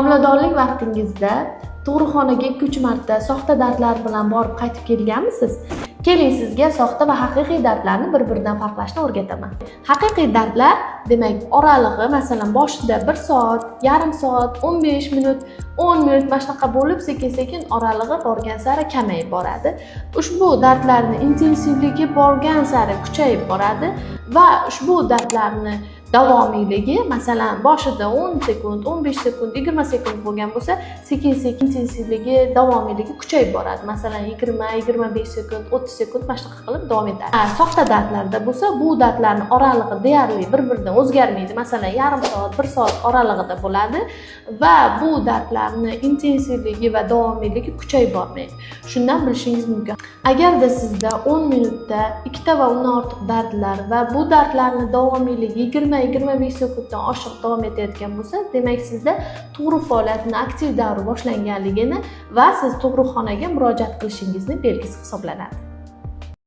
Homiladorlik vaqtingizda tug'ruqxonaga 2-3 marta soxta dardlar bilan borib qaytib kelganmisiz? Keling, sizga soxta va haqiqiy dardlarni bir-biridan farqlashni o'rgataman. Haqiqiy dardlar, demak, oralig'i masalan boshida 1 soat, yarim soat, 15 minut, 10 minut mana shunaqa bo'lib, sekin-sekin oralig'i borgan sari kamayib boradi. Ushbu dardlarning intensivligi borgan sari kuchayib boradi va ushbu dardlarni davomiyligi masalan boshida 10 sekund, 15 sekund, 20 sekund bo'lgan bo'lsa, sekin-sekin intensivligi, davomiyligi kuchayib boradi. Masalan 20, 25 sekund, 30 sekund mana shunaqa qilib davom etadi. Soxta dardlarda bo'lsa, bu dardlarning oralig'i deyarli bir-biridan o'zgarmaydi. Masalan, yarim soat, 1 soat oralig'ida bo'ladi va bu dardlarning intensivligi va davomiyligi kuchayib bormaydi. Shundan bilishingiz mumkin. Agarda sizda 10 minutda 2 ta va undan ortiq dardlar va bu dardlarning davomiyligi 20-25 sekunddan oshiq davom etayotgan bo'lsa, demak sizda tug'ruq faoliyatining aktiv davri boshlanganligini va siz tug'ruqxonaga murojaat qilishingizni belgisi hisoblanadi.